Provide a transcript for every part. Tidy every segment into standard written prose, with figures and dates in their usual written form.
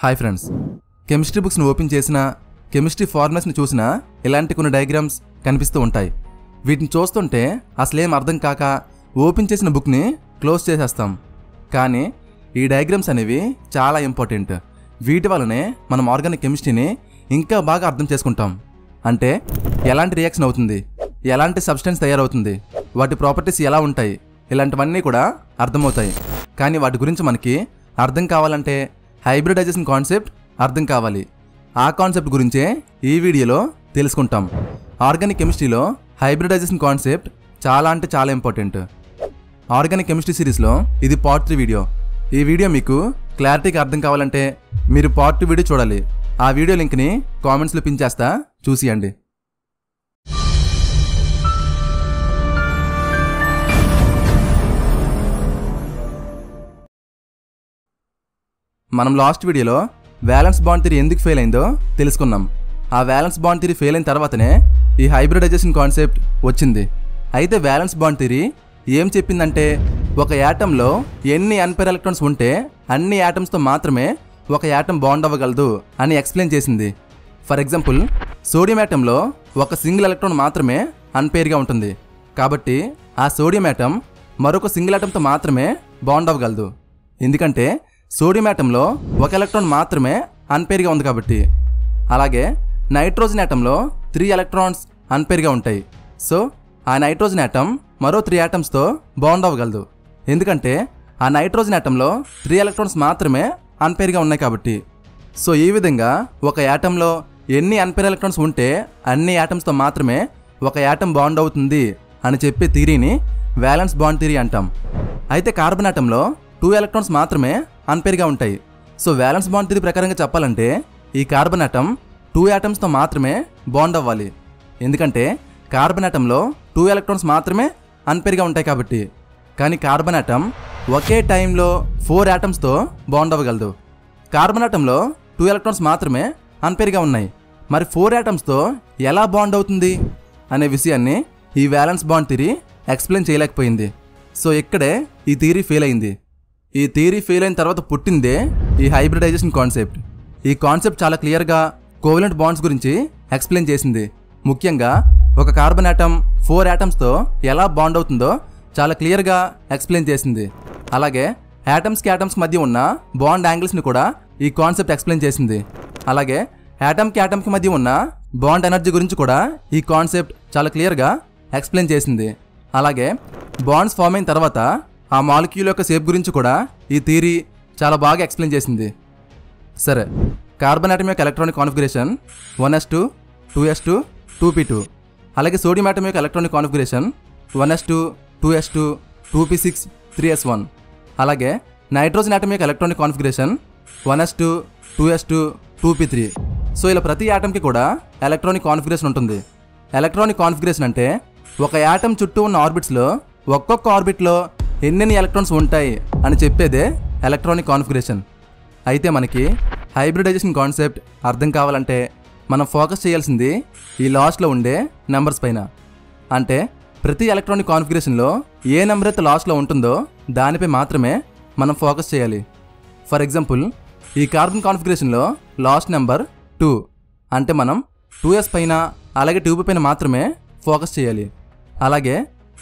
Hi friends, chemistry బుక్స్ని open చేసినా chemistry ఫార్ములాస్ని చూసినా ఇలాంటి కొన్ని డయాగ్రామ్స్ కనిపిస్తూ ఉంటాయి. వీటిని చూస్తుంటే అసలేం అర్థం కాక ఓపెన్ చేసిన బుక్ని క్లోజ్ చేసేస్తాం. కానీ ఈ డయాగ్రామ్స్ అనేవి చాలా ఇంపార్టెంట్. వీటి వల్లనే మనం ఆర్గానిక్ కెమిస్ట్రీని ఇంకా బాగా అర్థం చేసుకుంటాం. అంటే ఎలాంటి రియాక్షన్ అవుతుంది, ఎలాంటి సబ్స్టెన్స్ తయారవుతుంది, వాటి ప్రాపర్టీస్ ఎలా ఉంటాయి, ఇలాంటివన్నీ కూడా అర్థమవుతాయి. కానీ వాటి గురించి మనకి అర్థం కావాలంటే హైబ్రిడైజేషన్ కాన్సెప్ట్ అర్థం కావాలి. ఆ కాన్సెప్ట్ గురించే ఈ వీడియోలో తెలుసుకుంటాం. ఆర్గానిక్ కెమిస్ట్రీలో హైబ్రిడైజేషన్ కాన్సెప్ట్ చాలా అంటే చాలా ఇంపార్టెంట్. ఆర్గానిక్ కెమిస్ట్రీ సిరీస్లో ఇది పార్ట్ 3 వీడియో. ఈ వీడియో మీకు క్లారిటీగా అర్థం కావాలంటే మీరు పార్ట్ 2 వీడియో చూడాలి. ఆ వీడియో లింక్ని కామెంట్స్లో పిన్ చేస్తా, చూసియండి. మనం లాస్ట్ వీడియోలో వ్యాలెన్స్ బాండ్ థియరీ ఎందుకు ఫెయిల్ అయిందో తెలుసుకున్నాం. ఆ వ్యాలెన్స్ బాండ్ థియరీ ఫెయిల్ అయిన తర్వాతనే ఈ హైబ్రిడైజేషన్ కాన్సెప్ట్ వచ్చింది. అయితే వ్యాలెన్స్ బాండ్ థియరీ ఏం చెప్పిందంటే ఒక యాటంలో ఎన్ని అన్పేర్ ఎలక్ట్రాన్స్ ఉంటే అన్ని యాటమ్స్తో మాత్రమే ఒక యాటమ్ బాండ్ అవ్వగలదు అని ఎక్స్ప్లెయిన్ చేసింది. ఫర్ ఎగ్జాంపుల్, సోడియం యాటంలో ఒక సింగిల్ ఎలక్ట్రాన్ మాత్రమే అన్పేర్గా ఉంటుంది. కాబట్టి ఆ సోడియం యాటమ్ మరొక సింగిల్ యాటమ్తో మాత్రమే బాండ్ అవ్వగలదు. ఎందుకంటే సోడియం యాటంలో ఒక ఎలక్ట్రాన్ మాత్రమే అన్పేర్గా ఉంది కాబట్టి. అలాగే నైట్రోజన్ యాటంలో 3 ఎలక్ట్రాన్స్ అన్పేర్గా ఉంటాయి. సో ఆ నైట్రోజన్ యాటమ్ మరో 3 యాటమ్స్తో బాండ్ అవ్వగలదు. ఎందుకంటే ఆ నైట్రోజన్ యాటంలో 3 ఎలక్ట్రాన్స్ మాత్రమే అన్పేర్గా ఉన్నాయి కాబట్టి. సో ఈ విధంగా ఒక యాటంలో ఎన్ని అన్పేర్ ఎలక్ట్రాన్స్ ఉంటే అన్ని యాటమ్స్తో మాత్రమే ఒక యాటమ్ బాండ్ అవుతుంది అని చెప్పే థియరీని వ్యాలెన్స్ బాండ్ థియరీ అంటాం. అయితే కార్బన్ యాటంలో 2 ఎలక్ట్రాన్స్ మాత్రమే అన్పేర్గా ఉంటాయి. సో వ్యాలెన్స్ బాండ్ థియరీ ప్రకారంగా చెప్పాలంటే ఈ కార్బన్ యాటమ్ 2 యాటమ్స్తో మాత్రమే బాండ్ అవ్వాలి. ఎందుకంటే కార్బన్ యాటంలో 2 ఎలక్ట్రాన్స్ మాత్రమే అన్పేర్గా ఉంటాయి కాబట్టి. కానీ కార్బన్ యాటమ్ ఒకే టైంలో 4 యాటమ్స్తో బాండ్ అవ్వగలదు. కార్బన్ యాటంలో 2 ఎలక్ట్రాన్స్ మాత్రమే అన్పేర్గా ఉన్నాయి. మరి 4 యాటమ్స్తో ఎలా బాండ్ అవుతుంది అనే విషయాన్ని ఈ వ్యాలెన్స్ బాండ్ థియరీ ఎక్స్ప్లెయిన్ చేయలేకపోయింది. సో ఇక్కడే ఈ థియరీ ఫెయిల్ అయింది. ఈ థియరీ ఫెయిల్ అయిన తర్వాత పుట్టిందే ఈ హైబ్రిడైజేషన్ కాన్సెప్ట్. ఈ కాన్సెప్ట్ చాలా క్లియర్గా కోవలెంట్ బాండ్స్ గురించి ఎక్స్ప్లెయిన్ చేసింది. ముఖ్యంగా ఒక కార్బన్ యాటమ్ 4 యాటమ్స్తో ఎలా బాండ్ అవుతుందో చాలా క్లియర్గా ఎక్స్ప్లెయిన్ చేసింది. అలాగే యాటమ్స్కి యాటమ్స్కి మధ్య ఉన్న బాండ్ యాంగిల్స్ని కూడా ఈ కాన్సెప్ట్ ఎక్స్ప్లెయిన్ చేసింది. అలాగే యాటమ్కి యాటమ్కి మధ్య ఉన్న బాండ్ ఎనర్జీ గురించి కూడా ఈ కాన్సెప్ట్ చాలా క్లియర్గా ఎక్స్ప్లెయిన్ చేసింది. అలాగే బాండ్స్ ఫామ్ అయిన తర్వాత ఆ మాలిక్యూల్ యొక్క షేప్ గురించి కూడా ఈ థియరీ చాలా బాగా ఎక్స్ప్లెయిన్ చేసింది. సరే, కార్బన్ యాటమ్ యొక్క electronic configuration 1s2 2s2 2p2. అలాగే సోడియం యాటమ్ యొక్క electronic configuration 1s2 2s2 2p6 3s1. అలాగే నైట్రోజన్ యాటమ్ యొక్క electronic configuration 1s2 2s2 2p3. So ఇలా ప్రతి యాటమ్కి కూడా ఎలక్ట్రానిక్ కాన్ఫిగరేషన్ ఉంటుంది. ఎలక్ట్రానిక్ కాన్ఫిగరేషన్ అంటే ఒక యాటమ్ చుట్టూ ఉన్న ఆర్బిట్స్లో ఒక్కొక్క ఆర్బిట్లో ఎన్నెన్ని ఎలక్ట్రాన్స్ ఉంటాయి అని చెప్పేదే ఎలక్ట్రానిక్ కాన్ఫిగరేషన్. అయితే మనకి హైబ్రిడైజేషన్ కాన్సెప్ట్ అర్థం కావాలంటే మనం ఫోకస్ చేయాల్సింది ఈ లాస్ట్లో ఉండే నెంబర్స్ పైన. అంటే ప్రతి ఎలక్ట్రానిక్ కాన్ఫిగరేషన్లో ఏ నెంబర్ అయితే లాస్ట్లో ఉంటుందో దానిపై మాత్రమే మనం ఫోకస్ చేయాలి. ఫర్ ఎగ్జాంపుల్, ఈ కార్బన్ కాన్ఫిగరేషన్లో లాస్ట్ నెంబర్ 2 అంటే మనం 2s పైన అలాగే 2p పైన మాత్రమే ఫోకస్ చేయాలి. అలాగే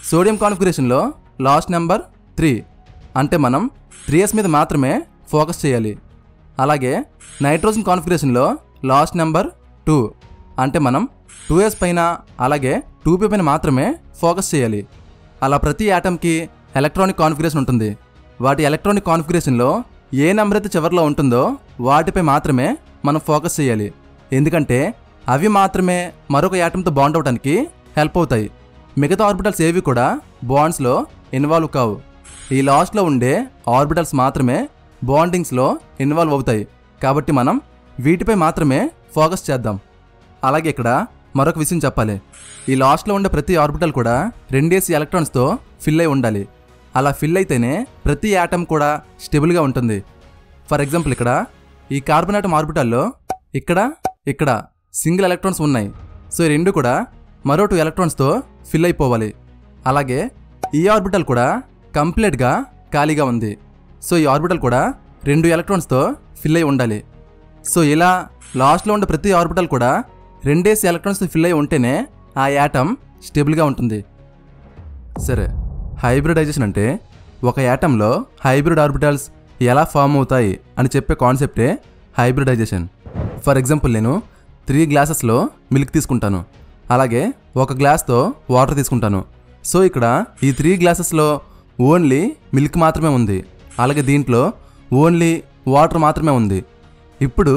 సోడియం కాన్ఫిగరేషన్లో లాస్ట్ నెంబర్ 3 అంటే మనం 3s మీద మాత్రమే ఫోకస్ చేయాలి. అలాగే నైట్రోజన్ కాన్ఫిగరేషన్లో లాస్ట్ నెంబర్ 2 అంటే మనం 2s పైన అలాగే 2p పైన మాత్రమే ఫోకస్ చేయాలి. అలా ప్రతి యాటమ్కి ఎలక్ట్రానిక్ కాన్ఫిగరేషన్ ఉంటుంది. వాటి ఎలక్ట్రానిక్ కాన్ఫిగరేషన్లో ఏ నెంబర్ అయితే చివరిలో ఉంటుందో వాటిపై మాత్రమే మనం ఫోకస్ చేయాలి. ఎందుకంటే అవి మాత్రమే మరొక యాటమ్తో బాండ్ అవడానికి హెల్ప్ అవుతాయి. మిగతా ఆర్బిటల్స్ ఏవి కూడా బాండ్స్లో ఇన్వాల్వ్ కావు. ఈ లాస్ట్లో ఉండే ఆర్బిటల్స్ మాత్రమే బాండింగ్స్లో ఇన్వాల్వ్ అవుతాయి. కాబట్టి మనం వీటిపై మాత్రమే ఫోకస్ చేద్దాం. అలాగే ఇక్కడ మరొక విషయం చెప్పాలి. ఈ లాస్ట్లో ఉండే ప్రతి ఆర్బిటల్ కూడా 2s ఎలక్ట్రాన్స్తో ఫిల్ అయి ఉండాలి. అలా ఫిల్ అయితేనే ప్రతి యాటమ్ కూడా స్టెబుల్గా ఉంటుంది. ఫర్ ఎగ్జాంపుల్, ఇక్కడ ఈ కార్బన్ యాటమ్ ఆర్బిటల్లో ఇక్కడ సింగిల్ ఎలక్ట్రాన్స్ ఉన్నాయి. సో ఈ రెండు కూడా మరో 2 ఎలక్ట్రాన్స్తో ఫిల్ అయిపోవాలి. అలాగే ఈ ఆర్బిటల్ కూడా కంప్లీట్గా ఖాళీగా ఉంది. సో ఈ ఆర్బిటల్ కూడా 2 ఎలక్ట్రాన్స్తో ఫిల్ అయి ఉండాలి. సో ఇలా లాస్ట్లో ఉండే ప్రతి ఆర్బిటల్ కూడా 2 ఎలక్ట్రాన్స్ ఫిల్ అయి ఉంటేనే ఆ యాటమ్ స్టేబుల్గా ఉంటుంది. సరే, హైబ్రిడైజేషన్ అంటే ఒక యాటంలో హైబ్రిడ్ ఆర్బిటల్స్ ఎలా ఫామ్ అవుతాయి అని చెప్పే కాన్సెప్టే హైబ్రిడైజేషన్. ఫర్ ఎగ్జాంపుల్, నేను 3 గ్లాసెస్లో మిల్క్ తీసుకుంటాను, అలాగే 1 గ్లాస్తో వాటర్ తీసుకుంటాను. సో ఇక్కడ ఈ 3 గ్లాసెస్లో ఓన్లీ మిల్క్ మాత్రమే ఉంది, అలాగే దీంట్లో ఓన్లీ వాటర్ మాత్రమే ఉంది. ఇప్పుడు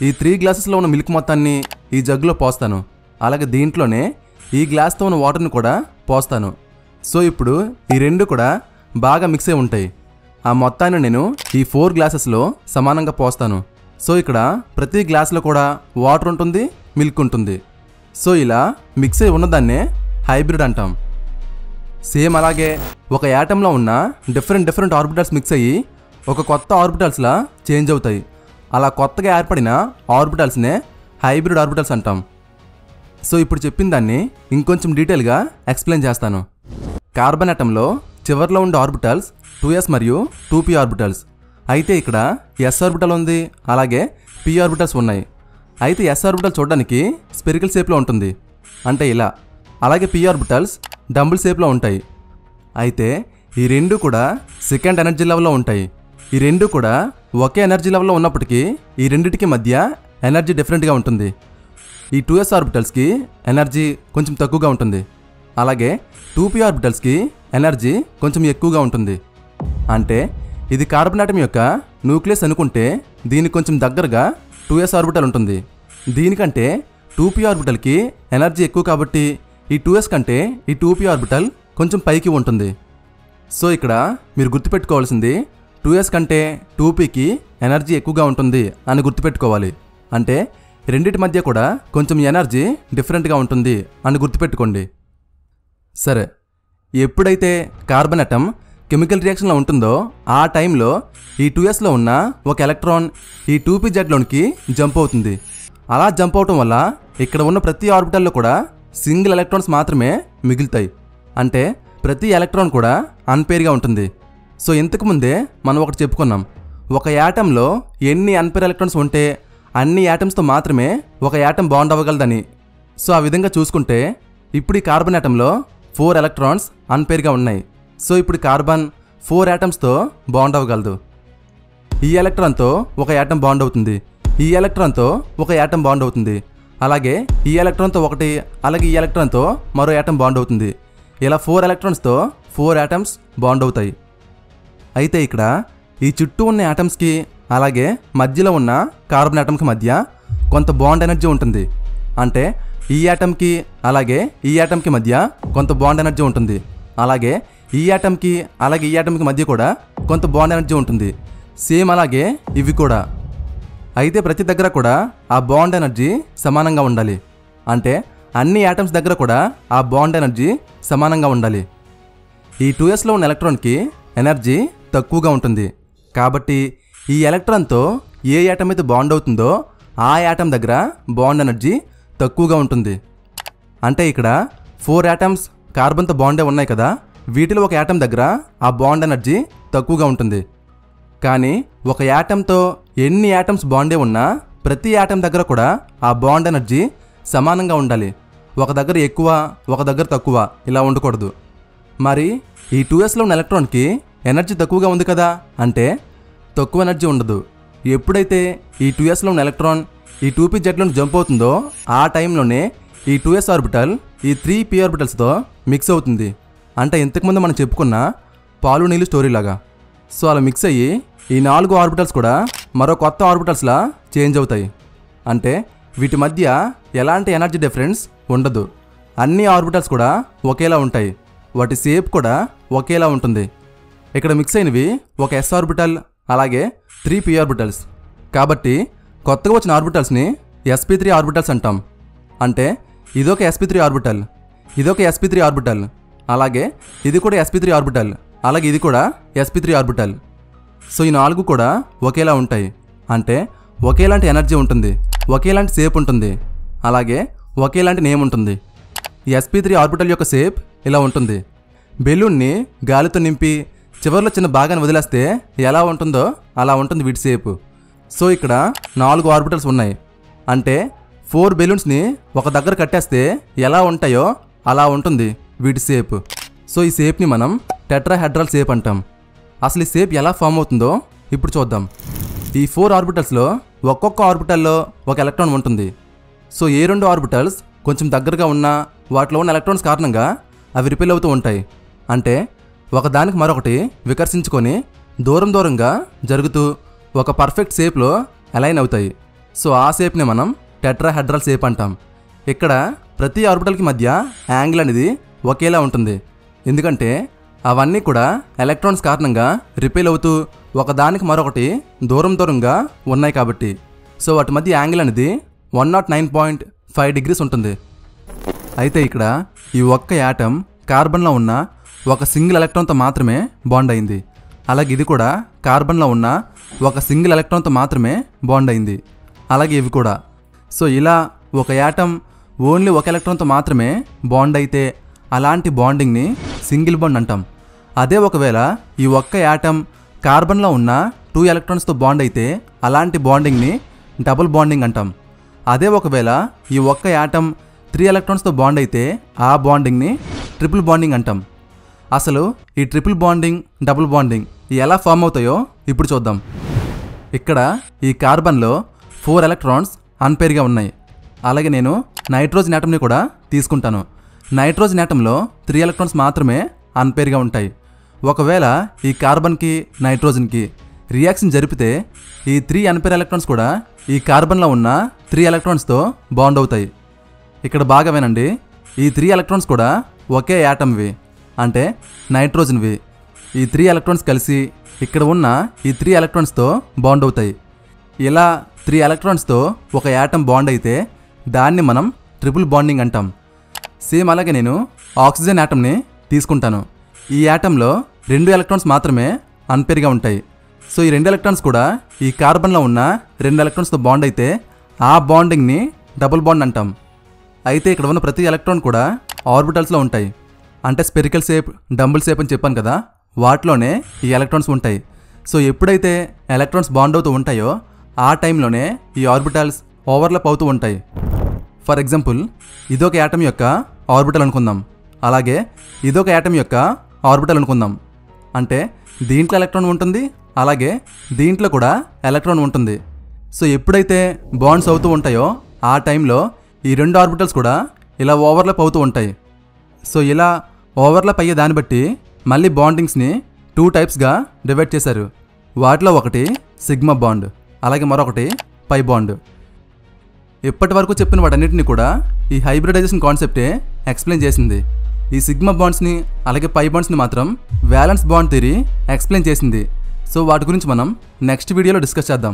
ఈ 3 గ్లాసెస్లో ఉన్న మిల్క్ మొత్తాన్ని ఈ జగ్గులో పోస్తాను, అలాగే దీంట్లోనే ఈ గ్లాస్తో ఉన్న వాటర్ని కూడా పోస్తాను. సో ఇప్పుడు ఈ 2 కూడా బాగా మిక్స్ అయి ఉంటాయి. ఆ మొత్తాన్ని నేను ఈ 4 గ్లాసెస్లో సమానంగా పోస్తాను. సో ఇక్కడ ప్రతి గ్లాస్లో కూడా వాటర్ ఉంటుంది, మిల్క్ ఉంటుంది. సో ఇలా మిక్స్ అయి ఉన్నదాన్నే హైబ్రిడ్ అంటాం. సేమ్ అలాగే ఒక యాటంలో ఉన్న డిఫరెంట్ ఆర్బిటల్స్ మిక్స్ అయ్యి ఒక కొత్త ఆర్బిటల్స్లా చేంజ్ అవుతాయి. అలా కొత్తగా ఏర్పడిన ఆర్బిటల్స్నే హైబ్రిడ్ ఆర్బిటల్స్ అంటాం. సో ఇప్పుడు చెప్పిన దాన్ని ఇంకొంచెం డీటెయిల్గా ఎక్స్ప్లెయిన్ చేస్తాను. కార్బన్ ఆటంలో చివర్లో ఉండే ఆర్బిటల్స్ 2s మరియు 2p ఆర్బిటల్స్. అయితే ఇక్కడ s ఆర్బిటల్ ఉంది, అలాగే p ఆర్బిటల్స్ ఉన్నాయి. అయితే s ఆర్బిటల్ చూడడానికి స్పెరికల్ షేప్లో ఉంటుంది, అంటే ఇలా. అలాగే p ఆర్బిటల్స్ డంబుల్ షేప్లో ఉంటాయి. అయితే ఈ 2 కూడా సెకండ్ ఎనర్జీ లెవెల్లో ఉంటాయి. ఈ 2 కూడా ఒకే ఎనర్జీ లెవెల్లో ఉన్నప్పటికీ ఈ రెండింటికి మధ్య ఎనర్జీ డిఫరెంట్గా ఉంటుంది. ఈ 2s ఆర్బిటల్స్కి ఎనర్జీ కొంచెం తక్కువగా ఉంటుంది, అలాగే 2p ఆర్బిటల్స్కి ఎనర్జీ కొంచెం ఎక్కువగా ఉంటుంది. అంటే ఇది కార్బన్ ఆటం యొక్క న్యూక్లియస్ అనుకుంటే దీనికి కొంచెం దగ్గరగా 2s ఆర్బిటల్ ఉంటుంది. దీనికంటే 2p ఆర్బిటల్కి ఎనర్జీ ఎక్కువ కాబట్టి ఈ 2s కంటే ఈ 2p ఆర్బిటల్ కొంచెం పైకి ఉంటుంది. సో ఇక్కడ మీరు గుర్తుపెట్టుకోవాల్సింది 2s కంటే 2pకి ఎనర్జీ ఎక్కువగా ఉంటుంది అని గుర్తుపెట్టుకోవాలి. అంటే రెండింటి మధ్య కూడా కొంచెం ఎనర్జీ డిఫరెంట్గా ఉంటుంది అని గుర్తుపెట్టుకోండి. సరే, ఎప్పుడైతే కార్బన్ ఆటం కెమికల్ రియాక్షన్లో ఉంటుందో ఆ టైంలో ఈ 2sలో ఉన్న ఒక ఎలక్ట్రాన్ ఈ 2pzలోనికి జంప్ అవుతుంది. అలా జంప్ అవటం వల్ల ఇక్కడ ఉన్న ప్రతి ఆర్బిటల్లో కూడా సింగిల్ ఎలక్ట్రాన్స్ మాత్రమే మిగులుతాయి. అంటే ప్రతి ఎలక్ట్రాన్ కూడా అన్పేర్గా ఉంటుంది. సో ఇంతకుముందే మనం ఒకటి చెప్పుకున్నాం, ఒక యాటంలో ఎన్ని అన్పేర్ ఎలక్ట్రాన్స్ ఉంటే అన్ని యాటమ్స్తో మాత్రమే ఒక యాటమ్ బాండ్ అవ్వగలదని. సో ఆ విధంగా చూసుకుంటే ఇప్పుడు ఈ కార్బన్ ఆటంలో 4 ఎలక్ట్రాన్స్ అన్పేర్గా ఉన్నాయి. సో ఇప్పుడు కార్బన్ 4 యాటమ్స్తో బాండ్ అవ్వగలదు. ఈ ఎలక్ట్రాన్తో ఒక యాటమ్ బాండ్ అవుతుంది, ఈ ఎలక్ట్రాన్తో ఒక యాటమ్ బాండ్ అవుతుంది, అలాగే ఈ ఎలక్ట్రాన్తో ఒకటి, అలాగే ఈ ఎలక్ట్రాన్తో మరో యాటమ్ బాండ్ అవుతుంది. ఇలా 4 ఎలక్ట్రాన్స్తో 4 యాటమ్స్ బాండ్ అవుతాయి. అయితే ఇక్కడ ఈ చుట్టూ ఉన్న యాటమ్స్కి అలాగే మధ్యలో ఉన్న కార్బన్ ఆటంకి మధ్య కొంత బాండ్ ఎనర్జీ ఉంటుంది. అంటే ఈ యాటమ్కి అలాగే ఈ యాటమ్కి మధ్య కొంత బాండ్ ఎనర్జీ ఉంటుంది, అలాగే ఈ యాటమ్కి అలాగే ఈ యాటమ్కి మధ్య కూడా కొంత బాండ్ ఎనర్జీ ఉంటుంది. సేమ్ అలాగే ఇవి కూడా. అయితే ప్రతి దగ్గర కూడా ఆ బాండ్ ఎనర్జీ సమానంగా ఉండాలి. అంటే అన్ని యాటమ్స్ దగ్గర కూడా ఆ బాండ్ ఎనర్జీ సమానంగా ఉండాలి. ఈ 2sలో ఉన్న ఎలక్ట్రాన్కి ఎనర్జీ తక్కువగా ఉంటుంది కాబట్టి ఈ ఎలక్ట్రాన్తో ఏ యాటమ్ అయితే బాండ్ అవుతుందో ఆ యాటమ్ దగ్గర బాండ్ ఎనర్జీ తక్కువగా ఉంటుంది. అంటే ఇక్కడ 4 యాటమ్స్ కార్బన్తో బాండే ఉన్నాయి కదా, వీటిలో ఒక యాటమ్ దగ్గర ఆ బాండ్ ఎనర్జీ తక్కువగా ఉంటుంది. కానీ ఒక యాటమ్తో ఎన్ని యాటమ్స్ బాండే ఉన్నా ప్రతి యాటమ్ దగ్గర కూడా ఆ బాండ్ ఎనర్జీ సమానంగా ఉండాలి. ఒక దగ్గర ఎక్కువ, ఒక దగ్గర తక్కువ ఇలా ఉండకూడదు. మరి ఈ 2sలో ఉన్న ఎలక్ట్రాన్కి ఎనర్జీ తక్కువగా ఉంది కదా అంటే తక్కువ ఎనర్జీ ఉండదు. ఎప్పుడైతే ఈ 2sలో ఉన్న ఎలక్ట్రాన్ ఈ 2pzలోకి జంప్ అవుతుందో ఆ టైంలోనే ఈ 2s ఆర్బిటల్ ఈ 3p ఆర్బిటల్స్తో మిక్స్ అవుతుంది. అంటే ఇంతకుముందు మనం చెప్పుకున్న పాలు నీళ్ళు స్టోరీ లాగా. సో అలా మిక్స్ అయ్యి ఈ 4 ఆర్బిటల్స్ కూడా మరో కొత్త ఆర్బిటల్స్లా చేంజ్ అవుతాయి. అంటే వీటి మధ్య ఎలాంటి ఎనర్జీ డిఫరెన్స్ ఉండదు. అన్ని ఆర్బిటల్స్ కూడా ఒకేలా ఉంటాయి, వాటి షేప్ కూడా ఒకేలా ఉంటుంది. ఇక్కడ మిక్స్ అయినవి ఒక s ఆర్బిటల్ అలాగే 3p ఆర్బిటల్స్. కాబట్టి కొత్తగా వచ్చిన ఆర్బిటల్స్ని sp3 ఆర్బిటల్స్ అంటాం. అంటే ఇదొక sp3 ఆర్బిటల్, ఇదొక sp3 ఆర్బిటల్, అలాగే ఇది కూడా sp3 ఆర్బిటల్, అలాగే ఇది కూడా sp3 ఆర్బిటల్. సో ఈ 4 కూడా ఒకేలా ఉంటాయి. అంటే ఒకేలాంటి ఎనర్జీ ఉంటుంది, ఒకేలాంటి షేప్ ఉంటుంది, అలాగే ఒకేలాంటి నేమ్ ఉంటుంది. sp3 ఆర్బిటల్ యొక్క షేప్ ఇలా ఉంటుంది. బెలూన్ని గాలితో నింపి చివరిలో చిన్న భాగాన్ని వదిలేస్తే ఎలా ఉంటుందో అలా ఉంటుంది వీటి షేపు. సో ఇక్కడ 4 ఆర్బిటల్స్ ఉన్నాయి. అంటే 4 బెలూన్స్ని ఒక దగ్గర కట్టేస్తే ఎలా ఉంటాయో అలా ఉంటుంది వీటి షేప్. సో ఈ షేప్ని మనం టెట్రాహెడ్రల్ షేప్ అంటాం. అసలు ఈ షేప్ ఎలా ఫామ్ అవుతుందో ఇప్పుడు చూద్దాం. ఈ 4 ఆర్బిటల్స్లో ఒక్కొక్క ఆర్బిటల్లో ఒక ఎలక్ట్రాన్ ఉంటుంది. సో ఏ 2 ఆర్బిటల్స్ కొంచెం దగ్గరగా ఉన్నా వాటిలో ఉన్న ఎలక్ట్రాన్స్ కారణంగా అవి రిపెల్ అవుతూ ఉంటాయి. అంటే ఒకదానికి మరొకటి వికర్షించుకొని దూరంగా జరుగుతూ ఒక పర్ఫెక్ట్ షేప్లో అలైన్ అవుతాయి. సో ఆ షేప్ని మనం టెట్రాహెడ్రల్ షేప్ అంటాం. ఇక్కడ ప్రతి ఆర్బిటల్కి మధ్య యాంగిల్ అనేది ఒకేలా ఉంటుంది. ఎందుకంటే అవన్నీ కూడా ఎలక్ట్రాన్స్ కారణంగా రిపెల్ అవుతూ ఒకదానికి మరొకటి దూరంగా ఉన్నాయి కాబట్టి. సో వాటి మధ్య యాంగిల్ అనేది 109.5 degrees ఉంటుంది. అయితే ఇక్కడ ఈ ఒక్క యాటమ్ కార్బన్లో ఉన్న ఒక సింగిల్ ఎలక్ట్రాన్తో మాత్రమే బాండ్ అయింది. అలాగే ఇది కూడా కార్బన్లో ఉన్న ఒక సింగిల్ ఎలక్ట్రాన్తో మాత్రమే బాండ్ అయింది. అలాగే ఇవి కూడా. సో ఇలా ఒక యాటమ్ ఓన్లీ ఒక ఎలక్ట్రాన్తో మాత్రమే బాండ్ అయితే అలాంటి బాండింగ్ని సింగిల్ బాండ్ అంటాం. అదే ఒకవేళ ఈ ఒక్క యాటమ్ కార్బన్లో ఉన్న 2 ఎలక్ట్రాన్స్తో బాండ్ అయితే అలాంటి బాండింగ్ని డబుల్ బాండింగ్ అంటాం. అదే ఒకవేళ ఈ ఒక్క యాటమ్ 3 ఎలక్ట్రాన్స్తో బాండ్ అయితే ఆ బాండింగ్ని ట్రిపుల్ బాండింగ్ అంటాం. అసలు ఈ ట్రిపుల్ బాండింగ్, డబుల్ బాండింగ్ ఎలా ఫామ్ అవుతాయో ఇప్పుడు చూద్దాం. ఇక్కడ ఈ కార్బన్లో 4 ఎలక్ట్రాన్స్ అన్పేర్గా ఉన్నాయి. అలాగే నేను నైట్రోజన్ యాటమ్ని కూడా తీసుకుంటాను. నైట్రోజన్ యాటంలో 3 ఎలక్ట్రాన్స్ మాత్రమే అన్పేర్గా ఉంటాయి. ఒకవేళ ఈ కార్బన్కి నైట్రోజన్కి రియాక్షన్ జరిపితే ఈ 3 అన్పేర్ ఎలక్ట్రాన్స్ కూడా ఈ కార్బన్లో ఉన్న 3 ఎలక్ట్రాన్స్తో బాండ్ అవుతాయి. ఇక్కడ బాగా వినండి, ఈ 3 ఎలక్ట్రాన్స్ కూడా ఒకే యాటమ్వి, అంటే నైట్రోజన్వి. ఈ 3 ఎలక్ట్రాన్స్ కలిసి ఇక్కడ ఉన్న ఈ 3 ఎలక్ట్రాన్స్తో బాండ్ అవుతాయి. ఇలా 3 ఎలక్ట్రాన్స్తో ఒక యాటమ్ బాండ్ అయితే దాన్ని మనం ట్రిపుల్ బాండింగ్ అంటాం. సేమ్ అలాగే నేను ఆక్సిజన్ యాటమ్ని తీసుకుంటాను. ఈ యాటంలో 2 ఎలక్ట్రాన్స్ మాత్రమే అన్పేర్గా ఉంటాయి. సో ఈ 2 ఎలక్ట్రాన్స్ కూడా ఈ కార్బన్లో ఉన్న 2 ఎలక్ట్రాన్స్తో బాండ్ అయితే ఆ బాండింగ్ని డబుల్ బాండ్ అంటాం. అయితే ఇక్కడ ఉన్న ప్రతి ఎలక్ట్రాన్ కూడా ఆర్బిటల్స్లో ఉంటాయి. అంటే స్పెరికల్ షేప్, డంబుల్ షేప్ అని చెప్పాను కదా, వాటిలోనే ఈ ఎలక్ట్రాన్స్ ఉంటాయి. సో ఎప్పుడైతే ఎలక్ట్రాన్స్ బాండ్ అవుతూ ఉంటాయో ఆ టైంలోనే ఈ ఆర్బిటల్స్ ఓవర్లాప్ అవుతూ ఉంటాయి. ఫర్ ఎగ్జాంపుల్ ఇదొక యాటమ్ యొక్క ఆర్బిటల్ అనుకుందాం. అలాగే ఇదొక యాటమ్ యొక్క ఆర్బిటల్ అనుకుందాం. అంటే దీంట్లో ఎలక్ట్రాన్ ఉంటుంది, అలాగే దీంట్లో కూడా ఎలక్ట్రాన్ ఉంటుంది. సో ఎప్పుడైతే బాండ్స్ అవుతూ ఉంటాయో ఆ టైంలో ఈ 2 ఆర్బిటల్స్ కూడా ఇలా ఓవర్లాప్ అవుతూ ఉంటాయి. సో ఇలా ఓవర్లాప్ అయ్యే దాన్ని బట్టి మళ్ళీ బాండింగ్స్ని 2 టైప్స్గా డివైడ్ చేశారు. వాటిలో ఒకటి సిగ్మా బాండ్, అలాగే మరొకటి పై బాండ్. ఇప్పటి వరకు చెప్పిన వాటన్నిటిని కూడా ఈ హైబ్రిడైజేషన్ కాన్సెప్టే ఎక్స్ప్లెయిన్ చేసింది. ఈ సిగ్మా బాండ్స్ని అలాగే పై బాండ్స్ని మాత్రం వ్యాలెన్స్ బాండ్ థియరీ ఎక్స్ప్లెయిన్ చేసింది. సో వాటి గురించి మనం నెక్స్ట్ వీడియోలో డిస్కస్ చేద్దాం.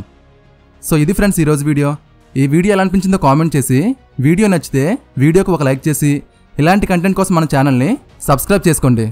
సో ఇది ఫ్రెండ్స్ ఈరోజు వీడియో. ఈ వీడియో ఎలా అనిపించిందో కామెంట్ చేసి, వీడియో నచ్చితే వీడియోకి ఒక లైక్ చేసి ఇలాంటి కంటెంట్ కోసం మన ఛానల్ని సబ్స్క్రైబ్ చేసుకోండి.